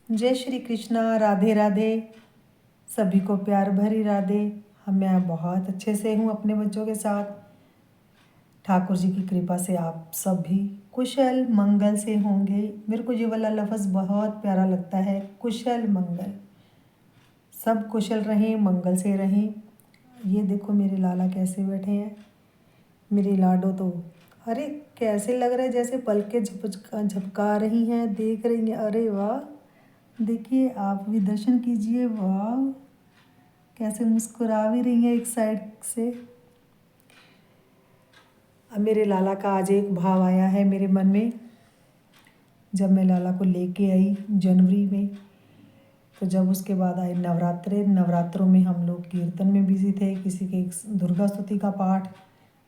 जय श्री कृष्णा, राधे राधे। सभी को प्यार भरी राधे। मैं बहुत अच्छे से हूँ अपने बच्चों के साथ। ठाकुर जी की कृपा से आप सब भी कुशल मंगल से होंगे। मेरे को ये वाला लफ्ज़ बहुत प्यारा लगता है, कुशल मंगल। सब कुशल रहें, मंगल से रहें। ये देखो मेरे लाला कैसे बैठे हैं। मेरी लाडो तो अरे कैसे लग रहा है जैसे पलकें झपका रही हैं, देख रही हैं। अरे वाह, देखिए आप भी दर्शन कीजिए। वाह, कैसे मुस्कुरा भी रही हैं एक साइड से। अब मेरे लाला का आज एक भाव आया है मेरे मन में। जब मैं लाला को लेके आई जनवरी में, तो जब उसके बाद आए नवरात्रों में हम लोग कीर्तन में बिजी थे। किसी के दुर्गा स्तुति का पाठ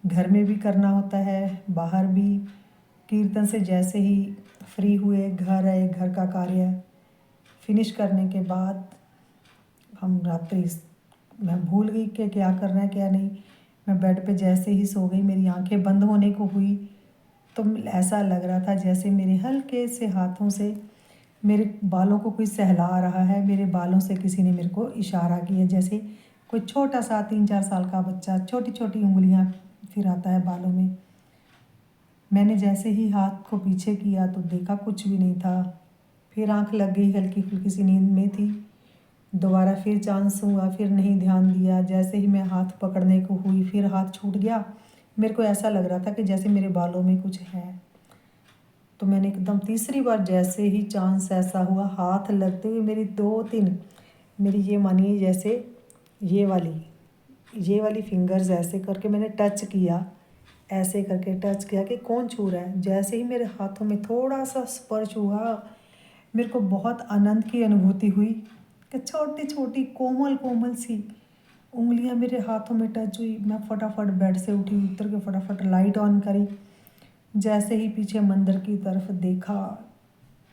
घर में भी करना होता है, बाहर भी। कीर्तन से जैसे ही फ्री हुए, घर आए, घर का कार्य फिनिश करने के बाद हम रात्रि, मैं भूल गई कि क्या करना है क्या नहीं। मैं बेड पे जैसे ही सो गई, मेरी आंखें बंद होने को हुई तो ऐसा लग रहा था जैसे मेरे हल्के से हाथों से मेरे बालों को कोई सहला रहा है। मेरे बालों से किसी ने मेरे को इशारा किया, जैसे कोई छोटा सा 3-4 साल का बच्चा छोटी छोटी उंगलियां फिराता है बालों में। मैंने जैसे ही हाथ को पीछे किया तो देखा कुछ भी नहीं था। फिर आंख लग गई, हल्की फुल्की सी नींद में थी। दोबारा फिर चांस हुआ, फिर नहीं ध्यान दिया। जैसे ही मैं हाथ पकड़ने को हुई, फिर हाथ छूट गया। मेरे को ऐसा लग रहा था कि जैसे मेरे बालों में कुछ है। तो मैंने एकदम तीसरी बार जैसे ही चांस ऐसा हुआ, हाथ लगते हुए मेरी 2-3, मेरी ये मानिए जैसे ये वाली फिंगर्स ऐसे करके मैंने टच किया, ऐसे करके टच किया कि कौन छू रहा है। जैसे ही मेरे हाथों में थोड़ा सा स्पर्श हुआ, मेरे को बहुत आनंद की अनुभूति हुई कि छोटी छोटी कोमल कोमल सी उंगलियां मेरे हाथों में टच हुई। मैं फटाफट बेड से उठी, उतर के फटाफट लाइट ऑन करी। जैसे ही पीछे मंदिर की तरफ देखा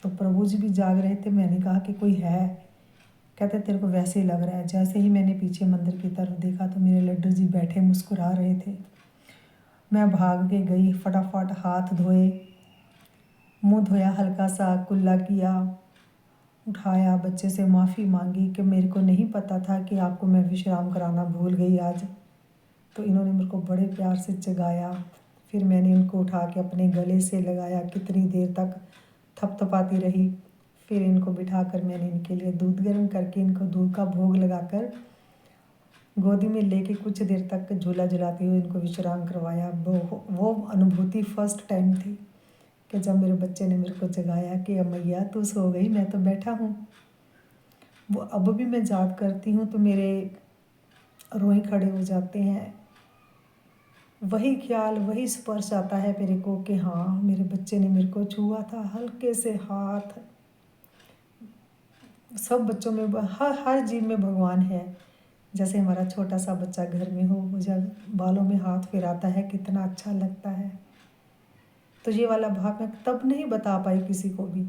तो प्रभु जी भी जाग रहे थे। मैंने कहा कि कोई है। कहते तेरे को वैसे ही लग रहा है। जैसे ही मैंने पीछे मंदिर की तरफ देखा तो मेरे लड्डू जी बैठे मुस्कुरा रहे थे। मैं भाग के गई, फटाफट हाथ धोए, मुंह धोया, हल्का सा कुल्ला किया, उठाया, बच्चे से माफ़ी मांगी कि मेरे को नहीं पता था कि आपको मैं विश्राम कराना भूल गई आज। तो इन्होंने मेरे को बड़े प्यार से जगाया। फिर मैंने इनको उठा के अपने गले से लगाया, कितनी देर तक थपथपाती रही। फिर इनको बिठाकर मैंने इनके लिए दूध गर्म करके इनको दूध का भोग लगाकर गोदी में लेके कुछ देर तक झूला झुलाते हुए इनको विश्राम करवाया। वो अनुभूति फर्स्ट टाइम थी कि जब मेरे बच्चे ने मेरे को जगाया कि अमैया तू सो गई, मैं तो बैठा हूँ। वो अब भी मैं याद करती हूँ तो मेरे रोए खड़े हो जाते हैं। वही ख्याल, वही स्पर्श आता है मेरे को कि हाँ, मेरे बच्चे ने मेरे को छुआ था, हल्के से हाथ। सब बच्चों में हर जीव में भगवान है। जैसे हमारा छोटा सा बच्चा घर में हो, वो जब बालों में हाथ फिराता है कितना अच्छा लगता है। तो ये वाला भाव मैं तब नहीं बता पाई किसी को भी।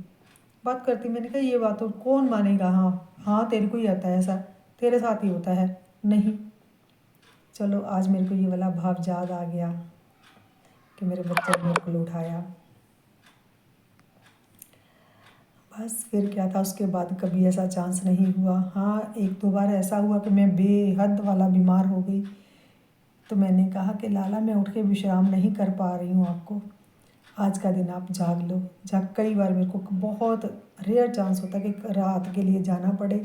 बात करती, मैंने कहा ये बात तो कौन मानेगा। हाँ हाँ, तेरे को ही आता है ऐसा, तेरे साथ ही होता है। नहीं, चलो आज मेरे को ये वाला भाव याद आ गया कि मेरे बच्चे ने मेरे को उठाया। बस फिर क्या था, उसके बाद कभी ऐसा चांस नहीं हुआ। हाँ, 1-2 बार ऐसा हुआ कि मैं बेहद वाला बीमार हो गई। तो मैंने कहा कि लाला मैं उठ के विश्राम नहीं कर पा रही हूँ, आपको आज का दिन आप जाग लो। कई बार मेरे को बहुत रेयर चांस होता है कि रात के लिए जाना पड़े,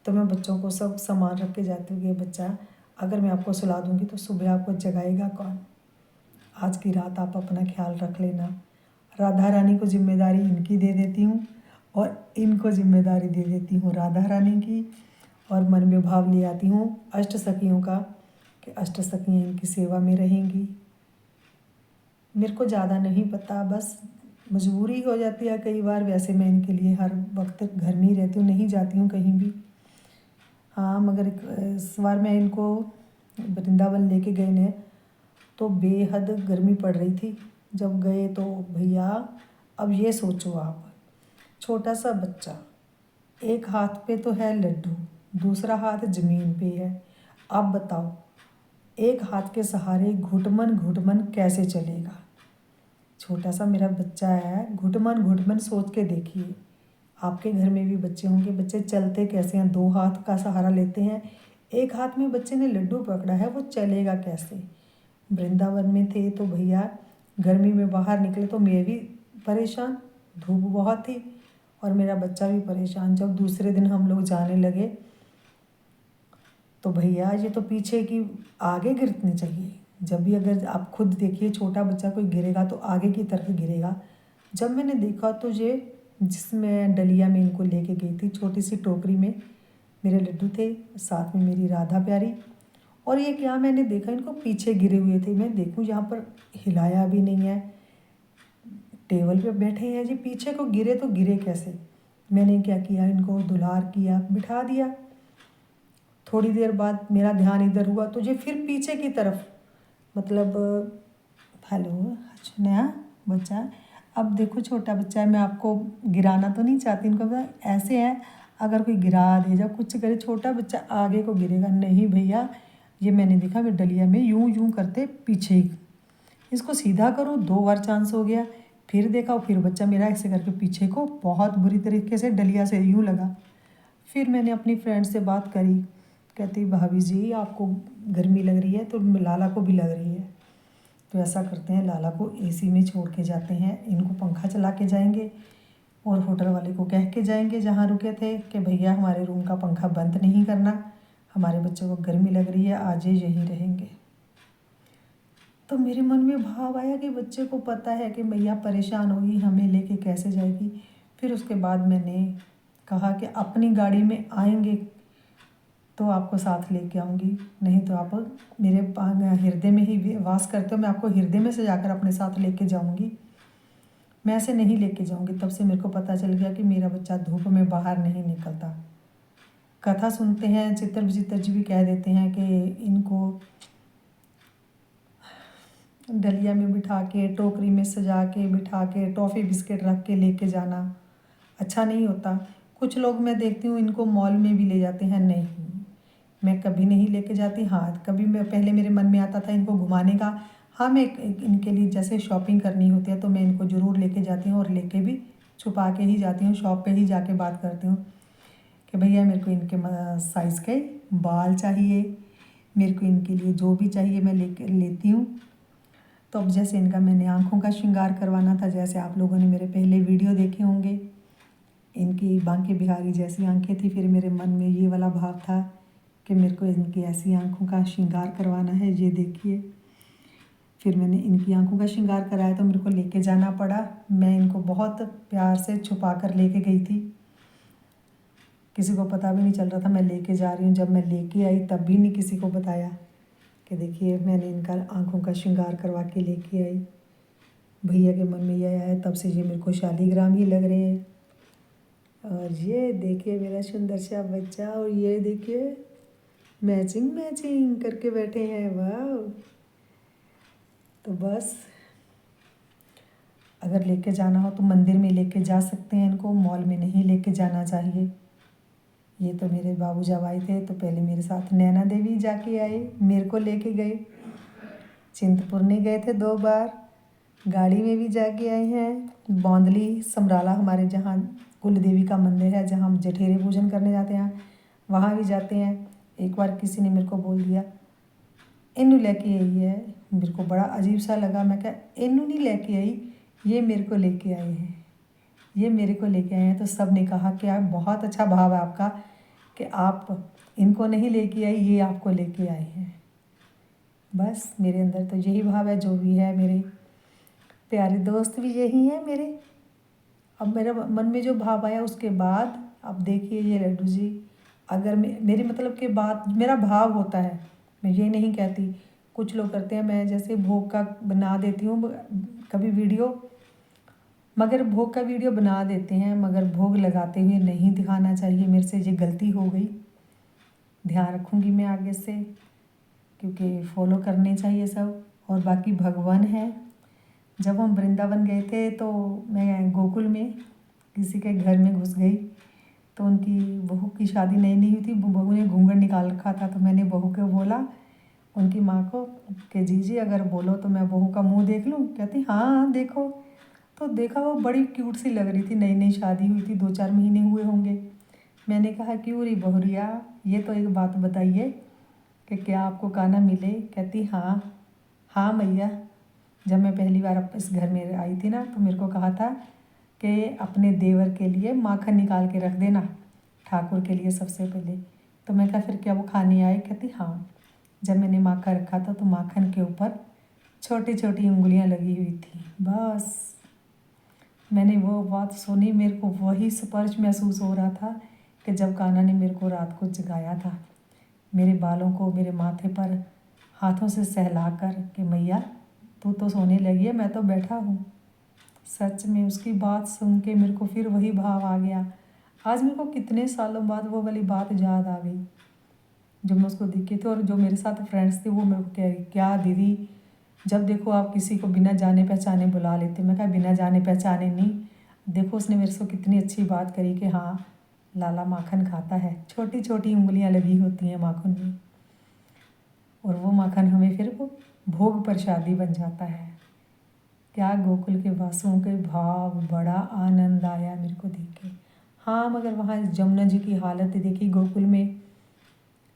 तो मैं बच्चों को सब सामान रख के जाती हूँ कि बच्चा अगर मैं आपको सुला दूँगी तो सुबह आपको जगाएगा कौन। आज की रात आप अपना ख्याल रख लेना। राधा रानी को जिम्मेदारी इनकी दे देती हूँ और इनको जिम्मेदारी दे देती हूँ राधा रानी की। और मन में भाव ले आती हूँ अष्ट सखियों का कि अष्ट सखियाँ इनकी सेवा में रहेंगी। मेरे को ज़्यादा नहीं पता, बस मजबूरी हो जाती है कई बार। वैसे मैं इनके लिए हर वक्त घर में ही रहती हूँ, नहीं जाती हूँ कहीं भी। हाँ, मगर इस बार मैं इनको वृंदावन लेके गए ने तो बेहद गर्मी पड़ रही थी। जब गए तो भैया, अब ये सोचो आप, छोटा सा बच्चा, एक हाथ पे तो है लड्डू, दूसरा हाथ ज़मीन पे है। आप बताओ, एक हाथ के सहारे घुटमन घुटमन कैसे चलेगा। छोटा सा मेरा बच्चा है, घुटमन घुटमन सोच के देखिए। आपके घर में भी बच्चे होंगे, बच्चे चलते कैसे हैं, 2 हाथ का सहारा लेते हैं, एक हाथ में बच्चे ने लड्डू पकड़ा है, वो चलेगा कैसे। वृंदावन में थे तो भैया गर्मी में बाहर निकले तो मैं भी परेशान, धूप बहुत थी और मेरा बच्चा भी परेशान। जब दूसरे दिन हम लोग जाने लगे तो भैया ये तो पीछे की आगे गिरनी चाहिए। जब भी अगर आप खुद देखिए छोटा बच्चा कोई गिरेगा तो आगे की तरफ गिरेगा। जब मैंने देखा तो ये जिसमें डलिया में इनको लेके गई थी, छोटी सी टोकरी में मेरे लड्डू थे, साथ में मेरी राधा प्यारी, और ये क्या मैंने देखा इनको पीछे गिरे हुए थे। मैं देखूं यहाँ पर हिलाया भी नहीं है, टेबल पे बैठे हैं जी, पीछे को गिरे तो गिरे कैसे। मैंने क्या किया, इनको दुलार किया, बिठा दिया। थोड़ी देर बाद मेरा ध्यान इधर हुआ तो ये फिर पीछे की तरफ, मतलब हेलो नया बच्चा, अब देखो छोटा बच्चा है, मैं आपको गिराना तो नहीं चाहती, इनको पता ऐसे है, अगर कोई गिरा दे जब कुछ करे छोटा बच्चा आगे को गिरेगा नहीं भैया। ये मैंने देखा मैं डलिया में यूं यूं करते पीछे ही, इसको सीधा करो 2 बार चांस हो गया, फिर देखा फिर बच्चा मेरा ऐसे करके पीछे को बहुत बुरी तरीके से डलिया से यूं लगा। फिर मैंने अपनी फ्रेंड से बात करी, कहती भाभी जी आपको गर्मी लग रही है तो लाला को भी लग रही है, तो ऐसा करते हैं लाला को एसी में छोड़ के जाते हैं, इनको पंखा चला के जाएंगे और होटल वाले को कह के जाएंगे जहाँ रुके थे कि भैया हमारे रूम का पंखा बंद नहीं करना, हमारे बच्चों को गर्मी लग रही है, आज ये यहीं रहेंगे। तो मेरे मन में भाव आया कि बच्चे को पता है कि मैया परेशान होगी, हमें लेके कैसे जाएगी। फिर उसके बाद मैंने कहा कि अपनी गाड़ी में आएंगे तो आपको साथ लेके आऊँगी, नहीं तो आप मेरे हृदय में ही वास करते हो, मैं आपको हृदय में से जाकर अपने साथ लेके जाऊँगी, मैं ऐसे नहीं लेके जाऊँगी। तब से मेरे को पता चल गया कि मेरा बच्चा धूप में बाहर नहीं निकलता। कथा सुनते हैं, चित्र विचित्र जी भी कह देते हैं कि इनको डलिया में बिठा के, टोकरी में सजा के बिठा के, टॉफ़ी बिस्किट रख के लेके जाना अच्छा नहीं होता। कुछ लोग मैं देखती हूँ इनको मॉल में भी ले जाते हैं, नहीं मैं कभी नहीं लेके जाती। हाँ कभी मैं पहले मेरे मन में आता था इनको घुमाने का, हाँ मैं इनके लिए जैसे शॉपिंग करनी होती है तो मैं इनको ज़रूर लेके जाती हूँ, और लेके भी छुपा के ही जाती हूँ, शॉप पे ही जाके बात करती हूँ कि भैया मेरे को इनके साइज़ के बाल चाहिए, मेरे को इनके लिए जो भी चाहिए मैं लेती हूँ। तो अब जैसे इनका मैंने आँखों का श्रृंगार करवाना था, जैसे आप लोगों ने मेरे पहले वीडियो देखे होंगे, इनकी बांके बिहारी जैसी आंखें थी, फिर मेरे मन में ये वाला भाव था कि मेरे को इनकी ऐसी आंखों का श्रृंगार करवाना है, ये देखिए। फिर मैंने इनकी आंखों का श्रृंगार कराया तो मेरे को लेके जाना पड़ा। मैं इनको बहुत प्यार से छुपा कर लेके गई थी, किसी को पता भी नहीं चल रहा था मैं लेके जा रही हूँ। जब मैं लेके आई तब भी नहीं किसी को बताया कि देखिए मैंने इनका आंखों का श्रृंगार करवा के लेके आई। भैया के मन में यह आया, तब से ये मेरे को शालीग्राम ही लग रहे हैं। और ये देखिए मेरा सुंदर सा बच्चा, और ये देखिए मैचिंग मैचिंग करके बैठे हैं, वाह। तो बस अगर लेके जाना हो तो मंदिर में लेके जा सकते हैं इनको, मॉल में नहीं लेके जाना चाहिए। ये तो मेरे बाबू जब आए थे तो पहले मेरे साथ नैना देवी जाके आए, मेरे को लेके गए, चिंतपूर्णी गए थे 2 बार, गाड़ी में भी जाके आए हैं, बौंदली समराला हमारे जहाँ कुल देवी का मंदिर है, जहाँ हम जठेरे पूजन करने जाते हैं वहाँ भी जाते हैं। एक बार किसी ने मेरे को बोल दिया इन्नू लेके आई है, मेरे को बड़ा अजीब सा लगा, मैं क्या इन्नू नहीं लेके आई, ये मेरे को लेके आए हैं, ये मेरे को लेके आए हैं। तो सब ने कहा कि आप बहुत अच्छा भाव है आपका कि आप इनको नहीं लेके आई, ये आपको लेके आए हैं। बस मेरे अंदर तो यही भाव है, जो भी है मेरे प्यारे दोस्त भी यही हैं मेरे। अब मेरे मन में जो भाव आया उसके बाद, अब देखिए ये लड्डू जी, अगर मेरी मतलब के बाद मेरा भाव होता है, मैं ये नहीं कहती। कुछ लोग करते हैं, मैं जैसे भोग का बना देती हूँ कभी वीडियो, मगर भोग का वीडियो बना देते हैं, मगर भोग लगाते हुए नहीं दिखाना चाहिए, मेरे से ये गलती हो गई, ध्यान रखूँगी मैं आगे से, क्योंकि फॉलो करने चाहिए सब। और बाकी भगवान है, जब हम वृंदावन गए थे तो मैं गोकुल में किसी के घर में घुस गई, तो उनकी बहू की शादी नई नहीं हुई थी, बहू ने घूंघट निकाल रखा था, तो मैंने बहू को बोला उनकी माँ को कि जीजी अगर बोलो तो मैं बहू का मुंह देख लूँ, कहती हाँ देखो। तो देखा वो बड़ी क्यूट सी लग रही थी, नई नई शादी हुई थी, 2-4 महीने हुए होंगे। मैंने कहा क्यों री बहुरिया, ये तो एक बात बताइए कि क्या आपको काना मिले? कहती हाँ हाँ मैया। जब मैं पहली बार इस घर में आई थी ना, तो मेरे को कहा था कि अपने देवर के लिए माखन निकाल के रख देना, ठाकुर के लिए सबसे पहले। तो मैं कहा फिर क्या वो खाने आए? कहती हाँ। जब मैंने माखन रखा था तो माखन के ऊपर छोटी छोटी उंगलियां लगी हुई थी। बस मैंने वो बात सुनी, मेरे को वही स्पर्श महसूस हो रहा था कि जब कान्हा ने मेरे को रात को जगाया था, मेरे बालों को मेरे माथे पर हाथों से सहला कर कि मैया तू तो सोने लगी है, मैं तो बैठा हूँ। सच में उसकी बात सुन के मेरे को फिर वही भाव आ गया। आज मेरे को कितने सालों बाद वो वाली बात याद आ गई जब मैं उसको दिखी थी। और जो मेरे साथ फ्रेंड्स थे वो मेरे को कह रही क्या दीदी, जब देखो आप किसी को बिना जाने पहचाने बुला लेते। मैं कहा बिना जाने पहचाने नहीं, देखो उसने मेरे से कितनी अच्छी बात करी कि हाँ लाला माखन खाता है, छोटी छोटी उंगलियां लगी होती हैं माखन में, और वो माखन हमें फिर वो भोग प्रसादी बन जाता है। क्या गोकुल के वासों के भाव, बड़ा आनंद आया मेरे को देख के। हाँ मगर वहाँ जमुना जी की हालत देखी गोकुल में,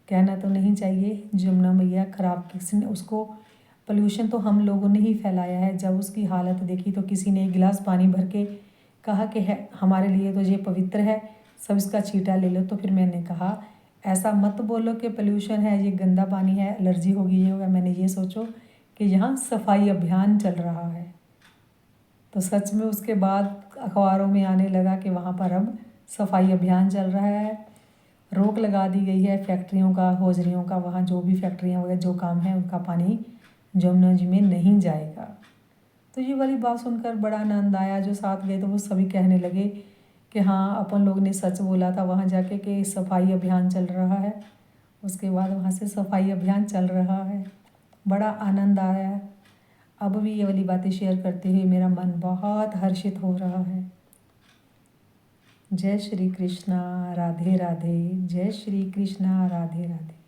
कहना तो नहीं चाहिए। जमुना मैया खराब, किसी ने उसको, पोल्यूशन तो हम लोगों ने ही फैलाया है। जब उसकी हालत देखी तो किसी ने एक गिलास पानी भर के कहा कि है हमारे लिए तो ये पवित्र है, सब इसका छींटा ले लो। तो फिर मैंने कहा ऐसा मत बोलो कि पोल्यूशन है, ये गंदा पानी है, एलर्जी होगी, ये होगा। मैंने ये सोचो कि यहाँ सफाई अभियान चल रहा है। तो सच में उसके बाद अखबारों में आने लगा कि वहाँ पर अब सफाई अभियान चल रहा है, रोक लगा दी गई है फैक्ट्रियों का, होजरियों का, वहाँ जो भी फैक्ट्रियाँ वगैरह जो काम है उनका पानी जमुना जी में नहीं जाएगा। तो ये वाली बात सुनकर बड़ा आनंद आया। जो साथ गए तो वो सभी कहने लगे कि हाँ अपन लोग ने सच बोला था वहाँ जाके कि सफाई अभियान चल रहा है। उसके बाद वहाँ से सफाई अभियान चल रहा है, बड़ा आनंद आया। अब भी ये वाली बातें शेयर करते हुए मेरा मन बहुत हर्षित हो रहा है। जय श्री कृष्णा, राधे राधे। जय श्री कृष्णा, राधे राधे।